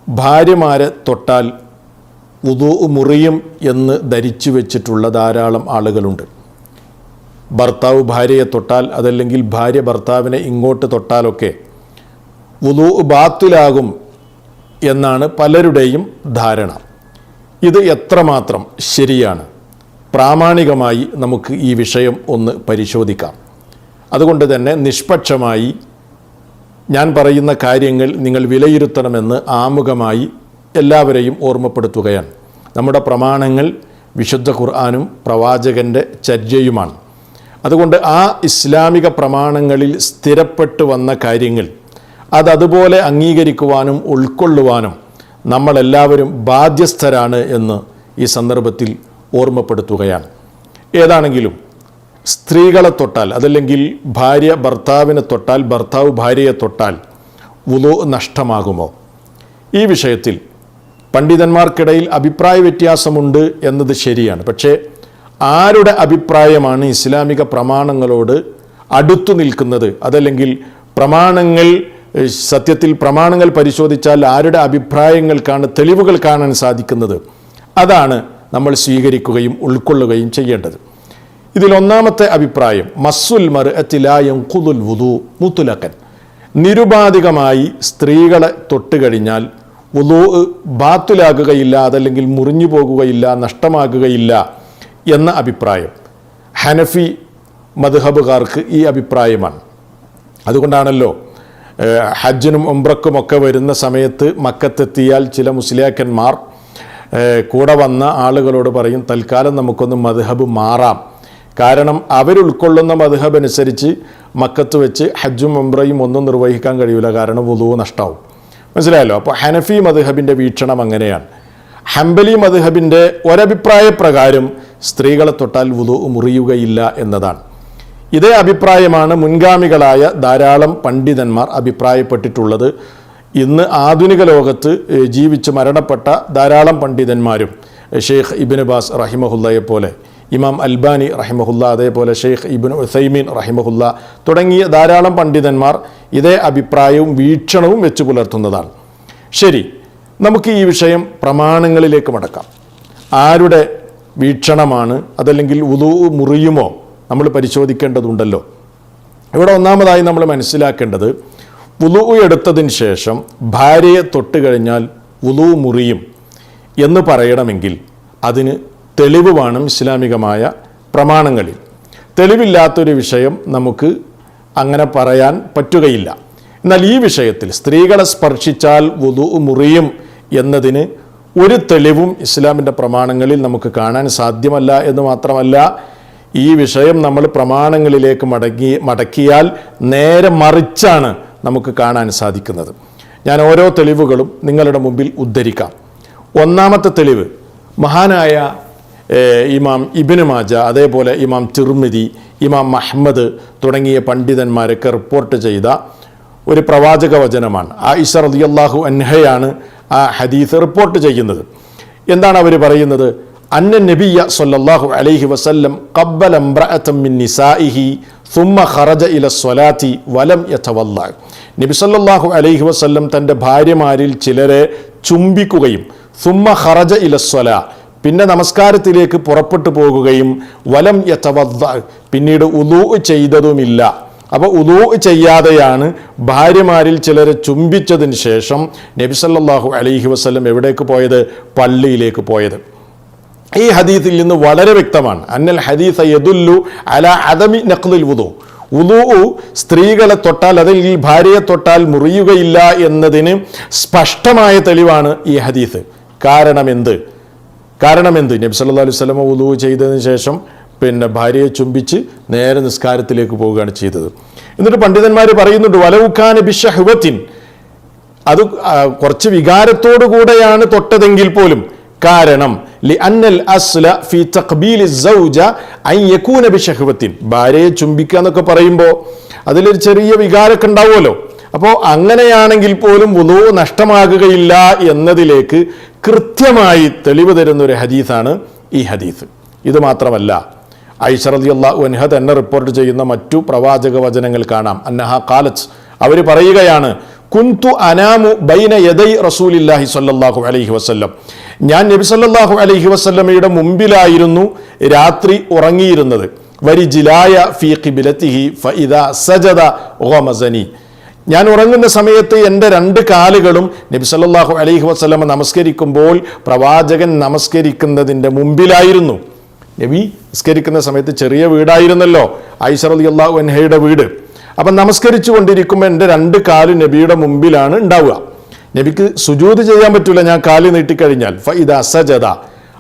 ഭാര്യമാരെ തൊട്ടാൽ വുദൂ മുറിയും എന്ന് ധരിച്ചു വെച്ചിട്ടുള്ള ധാരാളം ആളുകളുണ്ട്. ഭർത്താവ് ഭാര്യയെ തൊട്ടാൽ, അതല്ലെങ്കിൽ ഭാര്യ ഭർത്താവിനെ ഇങ്ങോട്ട് തൊട്ടാലൊക്കെ വുദൂ ബാത്തിലാകും എന്നാണ് പലരുടെയും ധാരണ. ഇത് എത്രമാത്രം ശരിയാണ്? പ്രാമാണികമായി നമുക്ക് ഈ വിഷയം ഒന്ന് പരിശോധിക്കാം. അതുകൊണ്ട് തന്നെ നിഷ്പക്ഷമായി ഞാൻ പറയുന്ന കാര്യങ്ങൾ നിങ്ങൾ വിലയിരുത്തണമെന്ന് ആമുഖമായി എല്ലാവരെയും ഓർമ്മപ്പെടുത്തുകയാണ്. നമ്മുടെ പ്രമാണങ്ങൾ വിശുദ്ധ ഖുർആനും പ്രവാചകൻ്റെ ചര്യയുമാണ്. അതുകൊണ്ട് ആ ഇസ്ലാമിക പ്രമാണങ്ങളിൽ സ്ഥിരപ്പെട്ടു വന്ന കാര്യങ്ങൾ അതതുപോലെ അംഗീകരിക്കുവാനും ഉൾക്കൊള്ളുവാനും നമ്മളെല്ലാവരും ബാധ്യസ്ഥരാണ് എന്ന് ഈ സന്ദർഭത്തിൽ ഓർമ്മപ്പെടുത്തുകയാണ്. ഏതാണെങ്കിലും സ്ത്രീകളെ തൊട്ടാൽ, അതല്ലെങ്കിൽ ഭാര്യ ഭർത്താവിനെ തൊട്ടാൽ, ഭർത്താവ് ഭാര്യയെ തൊട്ടാൽ വുളൂ നഷ്ടമാകുമോ? ഈ വിഷയത്തിൽ പണ്ഡിതന്മാർക്കിടയിൽ അഭിപ്രായ വ്യത്യാസമുണ്ട് എന്നത് ശരിയാണ്. പക്ഷേ ആരുടെ അഭിപ്രായമാണ് ഇസ്ലാമിക പ്രമാണങ്ങളോട് അടുത്തു നിൽക്കുന്നത്? അതല്ലെങ്കിൽ സത്യത്തിൽ പ്രമാണങ്ങൾ പരിശോധിച്ചാൽ ആരുടെ അഭിപ്രായങ്ങൾക്കാണ് തെളിവുകൾ കാണാൻ സാധിക്കുന്നത്? അതാണ് നമ്മൾ സ്വീകരിക്കുകയും ഉൾക്കൊള്ളുകയും ചെയ്യേണ്ടത്. ഇതിൽ ഒന്നാമത്തെ അഭിപ്രായം, മസ്സുൽ മർഅത്തി ലാ യൻഖുദുൽ വുദൂ മുത്ലഖൻ, നിരുപാധികമായി സ്ത്രീകളെ തൊട്ടുകഴിഞ്ഞാൽ വുദൂ ബാത്തിലാകുകയില്ല, അതല്ലെങ്കിൽ മുറിഞ്ഞു പോകുകയില്ല, നഷ്ടമാകുകയില്ല എന്ന അഭിപ്രായം ഹനഫി മദ്ഹബുകാർക്ക് ഈ അഭിപ്രായമാണ്. അതുകൊണ്ടാണല്ലോ ഹജ്ജിനും ഉംറക്കുമൊക്കെ വരുന്ന സമയത്ത് മക്കത്തെത്തിയാൽ ചില മുസ്ലിയാക്കന്മാർ കൂടെ വന്ന ആളുകളോട് പറയും, തൽക്കാലം നമുക്കൊന്ന് മദ്ഹബ് മാറാം. കാരണം അവരുൾക്കൊള്ളുന്ന മദ്ഹബ് അനുസരിച്ച് മക്കത്ത് വെച്ച് ഹജ്ജും ഉംറയും ഒന്നും നിർവഹിക്കാൻ കഴിയില്ല, കാരണം വുദൂ നഷ്ടമാവും. മനസ്സിലായല്ലോ? അപ്പോൾ ഹനഫി മദ്ഹബിൻ്റെ വീക്ഷണം അങ്ങനെയാണ്. ഹംബലി മദ്ഹബിൻ്റെ ഒരഭിപ്രായ പ്രകാരം സ്ത്രീകളെ തൊട്ടാൽ വുദൂ മുറിയുകയില്ല എന്നതാണ്. ഇതേ അഭിപ്രായമാണ് മുൻഗാമികളായ ധാരാളം പണ്ഡിതന്മാർ അഭിപ്രായപ്പെട്ടിട്ടുള്ളത്. ഇന്ന് ആധുനിക ലോകത്ത് ജീവിച്ച് മരണപ്പെട്ട ധാരാളം പണ്ഡിതന്മാരും, ഷെയ്ഖ് ഇബ്നു ബാസ് റഹിമഹുല്ലയെ പോലെ, ഇമാം അൽബാനി റഹിമഹുല്ല, അതേപോലെ ഷെയ്ഖ് ഇബ്നു ഉസൈമീൻ റഹിമഹുല്ല തുടങ്ങിയ ധാരാളം പണ്ഡിതന്മാർ ഇതേ അഭിപ്രായവും വീക്ഷണവും വെച്ച് പുലർത്തുന്നതാണ്. ശരി, നമുക്ക് ഈ വിഷയം പ്രമാണങ്ങളിലേക്ക് മടക്കാം. ആരുടെ വീക്ഷണമാണ്, അതല്ലെങ്കിൽ വുദൂ മുറിയുമോ നമ്മൾ പരിശോധിക്കേണ്ടതുണ്ടല്ലോ. ഇവിടെ ഒന്നാമതായി നമ്മൾ മനസ്സിലാക്കേണ്ടത്, വുദൂ എടുത്തതിന് ശേഷം ഭാര്യയെ തൊട്ട് കഴിഞ്ഞാൽ വുദൂ മുറിയും എന്ന് പറയണമെങ്കിൽ അതിന് തെളിവ് വേണം ഇസ്ലാമികമായ പ്രമാണങ്ങളിൽ. തെളിവില്ലാത്തൊരു വിഷയം നമുക്ക് അങ്ങനെ പറയാൻ പറ്റുകയില്ല. എന്നാൽ ഈ വിഷയത്തിൽ സ്ത്രീകളെ സ്പർശിച്ചാൽ വുദൂ മുറിയും എന്നതിന് ഒരു തെളിവും ഇസ്ലാമിൻ്റെ പ്രമാണങ്ങളിൽ നമുക്ക് കാണാൻ സാധ്യമല്ല എന്ന് മാത്രമല്ല, ഈ വിഷയം നമ്മൾ പ്രമാണങ്ങളിലേക്ക് മടക്കിയാൽ നേരെ മറിച്ചാണ് നമുക്ക് കാണാൻ സാധിക്കുന്നത്. ഞാൻ ഓരോ തെളിവുകളും നിങ്ങളുടെ മുമ്പിൽ ഉദ്ധരിക്കാം. ഒന്നാമത്തെ തെളിവ്, മഹാനായ ഇമാം ഇബ്നു മാജ, അതേപോലെ ഇമാം തിർമിദി, ഇമാം അഹ്മദ് തുടങ്ങിയ പണ്ഡിതന്മാരൊക്കെ റിപ്പോർട്ട് ചെയ്ത ഒരു പ്രവാചക വചനമാണ്. ആയിഷ റളിയല്ലാഹു അൻഹയാണ് ആ ഹദീസ് റിപ്പോർട്ട് ചെയ്യുന്നത്. എന്താണ് അവർ പറയുന്നത്? അന്ന നബിയ സല്ലല്ലാഹു അലൈഹി വസല്ലം ഖബ്ബല ഇംറഅതൻ മിൻ നിസാഇഹി സുമ്മ ഖറജ ഇല സ്വലാത്തി വലം യതവല്ല. നബി സല്ലല്ലാഹു അലൈഹി വസല്ലം തൻ്റെ ഭാര്യമാരിൽ ചിലരെ ചുംബിക്കുകയും സുമ്മ ഖറജ ഇല സ്വലാ, പിന്നെ നമസ്കാരത്തിലേക്ക് പുറപ്പെട്ടു പോകുകയും വലം യതവല്ല, പിന്നീട് ഉദൂ ചെയ്തതുമില്ല. അപ്പോൾ ഉദൂ ചെയ്യാതെയാണ് ഭാര്യമാരിൽ ചിലരെ ചുംബിച്ചതിന് ശേഷം നബി സല്ലല്ലാഹു അലൈഹി വസല്ലം എവിടേക്ക് പോയത്? പള്ളിയിലേക്ക് പോയത്. ഈ ഹദീസിൽ നിന്ന് വളരെ വ്യക്തമാണ്, അന്നൽ ഹദീസ യദുല്ലു അലാ അദമി നഖ്ലിൽ വുദൂ, വുദൂ സ്ത്രീകളെ തൊട്ടാൽ, അല്ലെങ്കിൽ ഭാര്യയെ തൊട്ടാൽ മുറിയുകയില്ല എന്നതിന് സ്പഷ്ടമായ തെളിവാണ് ഈ ഹദീസ്. കാരണമെന്ത്? നബി സല്ലല്ലാഹു അലൈഹി വസല്ലം വുദൂ ചെയ്തതിന് ശേഷം പിന്നെ ഭാര്യയെ ചുംബിച്ച് നേരെ നിസ്കാരത്തിലേക്ക് പോവുകയാണ് ചെയ്തത്. എന്നിട്ട് പണ്ഡിതന്മാർ പറയുന്നുണ്ട്, വലൗകാന ബിശഹ്വത്തിൻ, അത് കുറച്ച് വികാരത്തോടു കൂടെയാണ് തൊട്ടതെങ്കിൽ പോലും, കാരണം ലിഅന്നൽ അസ്ല ഫി തഖ്ബീലി സൗജ അൻ യകൂന ബിശഹ്വത്തിൻ, ഭാര്യയെ ചുംബിക്കുക എന്നൊക്കെ പറയുമ്പോൾ അതിലൊരു ചെറിയ വികാരമൊക്കെ ഉണ്ടാവുമല്ലോ. അപ്പോൾ അങ്ങനെയാണെങ്കിൽ പോലും വുദൂ നഷ്ടമാകുകയില്ല എന്നതിലേക്ക് കൃത്യമായി തെളിവ് തരുന്ന ഒരു ഹദീസാണ് ഈ ഹദീസ്. ഇത് മാത്രമല്ല, ആയിഷ റളിയല്ലാഹു അൻഹ തന്നെ റിപ്പോർട്ട് ചെയ്യുന്ന മറ്റു പ്രവാചക വചനങ്ങൾ കാണാം. അന്നഹ ഖാലത്ത്, അവർ പറയുകയാണ്, കുന്തു അനാമു ബൈന യദൈ റസൂലില്ലാഹി സ്വല്ലല്ലാഹു അലൈഹി വസല്ലം, ഞാൻ നബി സല്ലല്ലാഹു അലൈഹി വസല്ലമയുടെ മുമ്പിലായിരുന്നു രാത്രി ഉറങ്ങിയിരുന്നത്. വരിജിലായ ഫീ ഖിബ്ലതിഹി ഫഇദാ സജദ ഗമസനി, ഞാൻ ഉറങ്ങുന്ന സമയത്ത് എൻ്റെ രണ്ട് കാലുകളും നബി സല്ലല്ലാഹു അലൈഹി വസല്ലമ നമസ്കരിക്കുമ്പോൾ പ്രവാചകൻ നമസ്കരിക്കുന്നതിൻ്റെ മുമ്പിലായിരുന്നു. നബി നമസ്കരിക്കുന്ന സമയത്ത് ചെറിയ വീടായിരുന്നല്ലോ ആയിഷ റളിയല്ലാഹു അൻഹയുടെ വീട്. അപ്പം നമസ്കരിച്ചു കൊണ്ടിരിക്കുമ്പോൾ എൻ്റെ രണ്ട് കാല് നബിയുടെ മുമ്പിലാണ് ഉണ്ടാവുക. നബിക്ക് സുജൂദ് ചെയ്യാൻ പറ്റില്ല ഞാൻ കാല് നീട്ടിക്കഴിഞ്ഞാൽ. ഫഇദാ സജദ,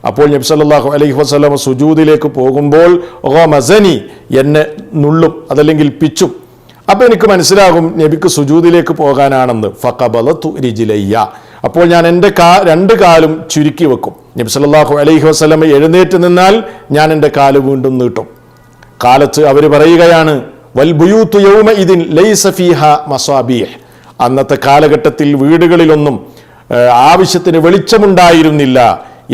അപ്പോൾ നബി സല്ലല്ലാഹു അലൈഹി വസല്ലമ സുജൂദിലേക്ക് പോകുമ്പോൾ ഗമസനി, എന്നെ നുള്ളും അതല്ലെങ്കിൽ പിച്ചും. അപ്പോൾ എനിക്ക് മനസ്സിലാകും നബിക്ക് സുജൂദിലേക്ക് പോകാനാണെന്ന്. ഫഖബലതു റിജ്ലയ്യ, അപ്പോൾ ഞാൻ എൻ്റെ രണ്ട് കാലും ചുരുക്കി വെക്കും. നബി സല്ലല്ലാഹു അലൈഹി വസല്ലമ എഴുന്നേറ്റ് നിന്നാൽ ഞാൻ എൻ്റെ കാല് വീണ്ടും നീട്ടും. കാലത്ത് അവർ പറയുകയാണ് വൽ ബുയൂതു യൗമഇദിൻ ലൈസ ഫീഹാ മസാബീഹ്, അന്നത്തെ കാലഘട്ടത്തിൽ വീടുകളിലൊന്നും ആവശ്യത്തിന് വെളിച്ചമുണ്ടായിരുന്നില്ല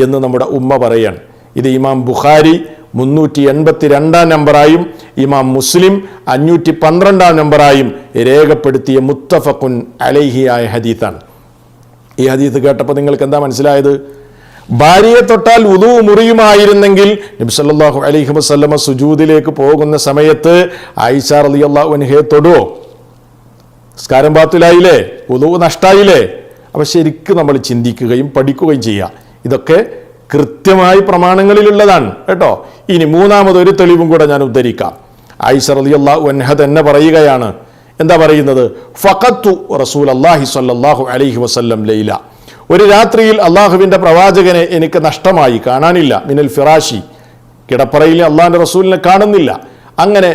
എന്ന് നമ്മുടെ ഉമ്മ പറയാണ്. ഇത് ഇമാം ബുഖാരി 382 നമ്പറായും ഇമാം മുസ്ലിം 512 നമ്പറായും രേഖപ്പെടുത്തിയ മുത്തഫഖുൻ അലൈഹി ആയ ഹദീത്താണ്. ഈ ഹദീത്ത് കേട്ടപ്പോൾ നിങ്ങൾക്ക് എന്താ മനസ്സിലായത്? ഭാര്യയെ തൊട്ടാൽ വുദു മുറിയുമായിരുന്നെങ്കിൽ നബി സല്ലല്ലാഹു അലൈഹി വസല്ലമ സുജൂദിലേക്ക് പോകുന്ന സമയത്ത് ആയിഷ റളിയല്ലാഹു അൻഹയെ തൊടുവോ? നിസ്കാരം ബാത്തിലായില്ലേ, വുദു നഷ്ടായില്ലേ? അപ്പം ശരിക്കും നമ്മൾ ചിന്തിക്കുകയും പഠിക്കുകയും ചെയ്യുക. ഇതൊക്കെ കൃത്യമായി പ്രമാണങ്ങളിലുള്ളതാണ് കേട്ടോ. ഇനി മൂന്നാമതൊരു തെളിവും കൂടെ ഞാൻ ഉദ്ധരിക്കാം. ആയിഷ റളിയല്ലാഹു അൻഹ തന്നെ പറയുകയാണ്. എന്താ പറയുന്നത്? ഫഖത്തു റസൂലല്ലാഹി സ്വല്ലല്ലാഹു അലൈഹി വസല്ലം ലൈല, ഒരു രാത്രിയിൽ അള്ളാഹുവിൻ്റെ പ്രവാചകനെ എനിക്ക് നഷ്ടമായി, കാണാനില്ല. മിനൽ ഫിറാഷി, കിടപ്പറയിൽ അള്ളാഹിൻ്റെ റസൂലിനെ കാണുന്നില്ല. അങ്ങനെ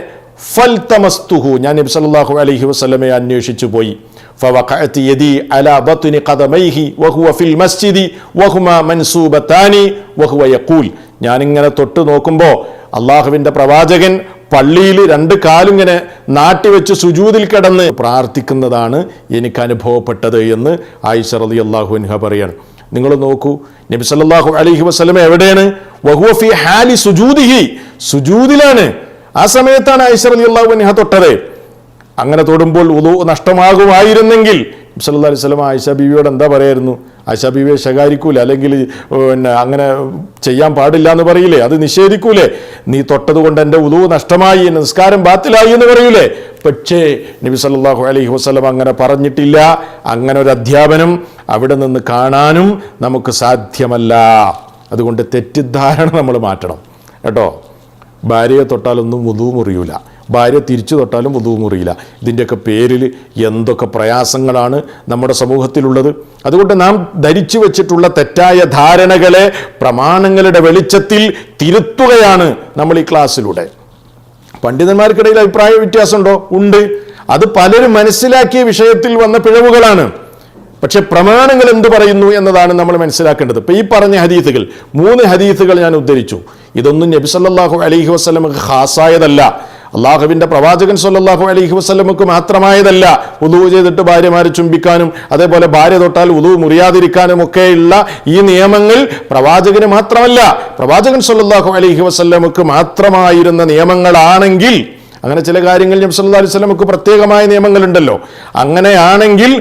ഫൽതമസ്തുഹു, ഞാൻ നബി സല്ലല്ലാഹു അലൈഹി വസല്ലമയെ അന്വേഷിച്ചു പോയി. ഫവഖഅത് യദി അലാ ബത്നി ഖദമൈഹി വഹുവ ഫിൽ മസ്ജിദി വഹുമാ മൻസൂബതാനി വഹുവ യഖൂൽ, ഞാനിങ്ങനെ തൊട്ട് നോക്കുമ്പോൾ അള്ളാഹുവിൻ്റെ പ്രവാചകൻ പള്ളിയിൽ രണ്ട് കാലിങ്ങനെ നാട്ടിവെച്ച് സുജൂദിൽ കിടന്ന് പ്രാർത്ഥിക്കുന്നതാണ് എനിക്ക് അനുഭവപ്പെട്ടത് എന്ന് ആയിഷ റളിയല്ലാഹു അൻഹ പറയാണ്. നിങ്ങൾ നോക്കൂ, നബി സല്ലല്ലാഹു അലൈഹി വസല്ലം എവിടെയാണ്? വഹുവ ഫീ ഹാലി സുജൂദിഹി, സുജൂദിലാണ്. ആ സമയത്താണ് ആയിഷ റളിയല്ലാഹു അൻഹ തൊട്ടത്. അങ്ങനെ തൊടുമ്പോൾ വുദു നഷ്ടമാകുമായിരുന്നെങ്കിൽ നബി സല്ലല്ലാഹു അലൈഹി വസല്ലം ആയിഷ ബീവിയോട് എന്താ പറയായിരുന്നു? ആയിഷ ബീവിയെ ശകാരിക്കൂലേ, അല്ലെങ്കിൽ പിന്നെ അങ്ങനെ ചെയ്യാൻ പാടില്ല എന്ന് പറയില്ലേ, അത് നിഷേധിക്കൂലേ? നീ തൊട്ടത് കൊണ്ട് എൻ്റെ വുദു നഷ്ടമായി, എൻ്റെ നിസ്കാരം ബാത്തിലായി എന്ന് പറയൂലേ? പക്ഷേ നബി സല്ലല്ലാഹു അലൈഹി വസല്ലം അങ്ങനെ പറഞ്ഞിട്ടില്ല. അങ്ങനെ ഒരു അധ്യാപനം അവിടെ നിന്ന് കാണാനും നമുക്ക് സാധ്യമല്ല. അതുകൊണ്ട് തെറ്റിദ്ധാരണ നമ്മൾ മാറ്റണം കേട്ടോ. ഭാര്യയെ തൊട്ടാലൊന്നും വുദു മുറിയൂല, ഭാര്യ തിരിച്ചു തൊട്ടാലും വുദു മുറിയില്ല. ഇതിൻ്റെയൊക്കെ പേരിൽ എന്തൊക്കെ പ്രയാസങ്ങളാണ് നമ്മുടെ സമൂഹത്തിലുള്ളത്. അതുകൊണ്ട് നാം ധരിച്ചു വെച്ചിട്ടുള്ള തെറ്റായ ധാരണകളെ പ്രമാണങ്ങളുടെ വെളിച്ചത്തിൽ തിരുത്തുകയാണ് നമ്മൾ ഈ ക്ലാസ്സിലൂടെ. പണ്ഡിതന്മാർക്കിടയിൽ അഭിപ്രായ വ്യത്യാസമുണ്ടോ? ഉണ്ട്. അത് പലരും മനസ്സിലാക്കിയ വിഷയത്തിൽ വന്ന പിഴവുകളാണ്. പക്ഷെ പ്രമാണങ്ങൾ എന്തു പറയുന്നു എന്നതാണ് നമ്മൾ മനസ്സിലാക്കേണ്ടത്. ഇപ്പം ഈ പറഞ്ഞ ഹദീസുകൾ, 3 ഹദീസുകൾ ഞാൻ ഉദ്ധരിച്ചു. ഇതൊന്നും നബി സല്ലല്ലാഹു അലൈഹി വസല്ലമക്ക് ഖാസായതല്ല, അള്ളാഹുവിൻ്റെ പ്രവാചകൻ സല്ലല്ലാഹു അലൈഹി വസല്ലമക്ക് മാത്രമായതല്ല. വുദു ചെയ്തിട്ട് ഭാര്യമാരെ ചുംബിക്കാനും അതേപോലെ ഭാര്യ തൊട്ടാൽ വുദു മുറിയാതിരിക്കാനും ഒക്കെയുള്ള ഈ നിയമങ്ങൾ പ്രവാചകന് മാത്രമല്ല, പ്രവാചകൻ സല്ലല്ലാഹു അലൈഹി വസല്ലമക്ക് മാത്രമായിരുന്ന നിയമങ്ങളാണെങ്കിൽ, അങ്ങനെ ചില കാര്യങ്ങൾ നബി സല്ലല്ലാഹു അലൈഹി വസല്ലമക്ക് പ്രത്യേകമായ നിയമങ്ങളുണ്ടല്ലോ, അങ്ങനെയാണെങ്കിൽ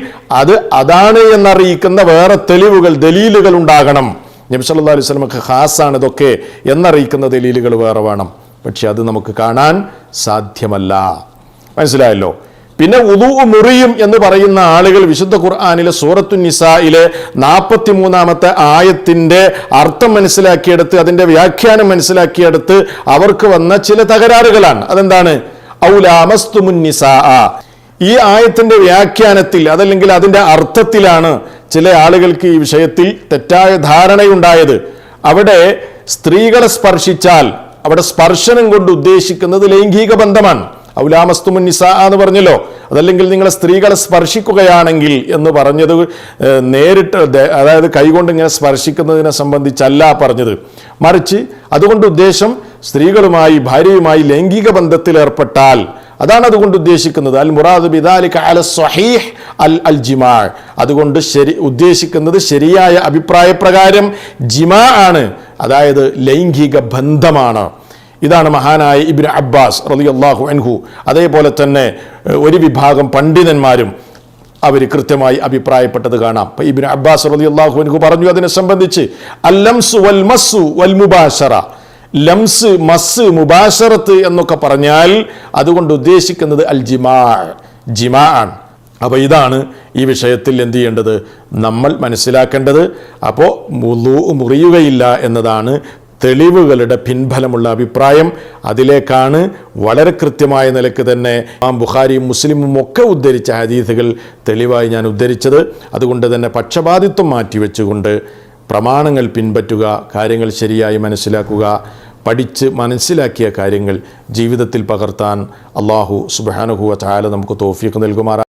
അതാണ് എന്നറിയിക്കുന്ന വേറെ തെളിവുകൾ, ദലീലുകൾ ഉണ്ടാകണം. നബി സല്ലല്ലാഹു അലൈഹി വസല്ലമക്ക് ഖാസാണ് ഇതൊക്കെ എന്നറിയിക്കുന്ന ദലീലുകൾ വേറെ വേണം. പക്ഷെ അത് നമുക്ക് കാണാൻ സാധ്യമല്ല. മനസ്സിലായല്ലോ? പിന്നെ വുദു മുറിയും എന്ന് പറയുന്ന ആളുകൾ വിശുദ്ധ ഖുർആനിലെ സൂറത്തുൻ നിസായിലെ 43-ാമത്തെ ആയത്തിന്റെ അർത്ഥം മനസ്സിലാക്കിയെടുത്ത് അതിന്റെ വ്യാഖ്യാനം മനസ്സിലാക്കിയെടുത്ത് അവർക്ക് വന്ന ചില തകരാറുകളാണ്. അതെന്താണ്? ഔലാമസ്തുമുൻ നിസാ, ഈ ആയത്തിന്റെ വ്യാഖ്യാനത്തിൽ അതല്ലെങ്കിൽ അതിന്റെ അർത്ഥത്തിലാണ് ചില ആളുകൾക്ക് ഈ വിഷയത്തിൽ തെറ്റായ ധാരണയുണ്ടായത്. അവിടെ സ്ത്രീകളെ സ്പർശിച്ചാൽ അവിടെ സ്പർശനം കൊണ്ട് ഉദ്ദേശിക്കുന്നത് ലൈംഗിക ബന്ധമാണ്. ഔലാമസ്തുമുൻ നിസാ എന്ന് പറഞ്ഞല്ലോ. അതല്ലെങ്കിൽ നിങ്ങളെ സ്ത്രീകളെ സ്പർശിക്കുകയാണെങ്കിൽ എന്ന് പറഞ്ഞത് നേരിട്ട്, അതായത് കൈകൊണ്ട് ഇങ്ങനെ സ്പർശിക്കുന്നതിനെ സംബന്ധിച്ചല്ല പറഞ്ഞത്, മറിച്ച് അതുകൊണ്ട് ഉദ്ദേശം സ്ത്രീകളുമായി ഭാര്യയുമായി ലൈംഗിക ബന്ധത്തിൽ ഏർപ്പെട്ടാൽ അതാണ് അതുകൊണ്ട് ഉദ്ദേശിക്കുന്നത്. അൽ മുറാദ് ബിദാലിക അല സ്വഹീഹ് അൽ ജിമാ, അതുകൊണ്ട് ഉദ്ദേശിക്കുന്നത് ശരിയായ അഭിപ്രായ പ്രകാരം ജിമാ ആണ്, അതായത് ലൈംഗിക ബന്ധമാണ്. ഇതാണ് മഹാനായ ഇബ്നു അബ്ബാസ് റളിയല്ലാഹു അൻഹു, അതേപോലെ തന്നെ ഒരു വിഭാഗം പണ്ഡിതന്മാരും അവർ കൃത്യമായി അഭിപ്രായപ്പെട്ടത് കാണാം. ഇപ്പം ഇബ്നു അബ്ബാസ് റളിയല്ലാഹു അൻഹു പറഞ്ഞു അതിനെ സംബന്ധിച്ച് അല്ലംസു വൽ മസ്സു വൽ മുബാശറ, ലംസ്, മസ്, മുബാശറത്ത് എന്നൊക്കെ പറഞ്ഞാൽ അതുകൊണ്ട് ഉദ്ദേശിക്കുന്നത് അൽ ജിമാ ആണ്. അപ്പോൾ ഇതാണ് ഈ വിഷയത്തിൽ എന്ത് ചെയ്യേണ്ടത്, നമ്മൾ മനസ്സിലാക്കേണ്ടത്. അപ്പോൾ വുളൂ മുറിയുകയില്ല എന്നതാണ് തെളിവുകളുടെ പിൻഫലമുള്ള അഭിപ്രായം. അതിലേക്കാണ് വളരെ കൃത്യമായ നിലക്ക് തന്നെ ഇമാം ബുഖാരിയും മുസ്ലിമും ഒക്കെ ഉദ്ധരിച്ച ഹദീസുകൾ തെളിവായി ഞാൻ ഉദ്ധരിച്ചത്. അതുകൊണ്ട് തന്നെ പക്ഷപാതിത്വം മാറ്റിവെച്ചുകൊണ്ട് പ്രമാണങ്ങൾ പിൻപറ്റുക, കാര്യങ്ങൾ ശരിയായി മനസ്സിലാക്കുക, പഠിച്ച് മനസ്സിലാക്കിയ കാര്യങ്ങൾ ജീവിതത്തിൽ പകർത്താൻ അല്ലാഹു സുബ്ഹാനഹു വ തആല നമുക്ക് തൗഫീഖ് നൽകുമാറാകട്ടെ.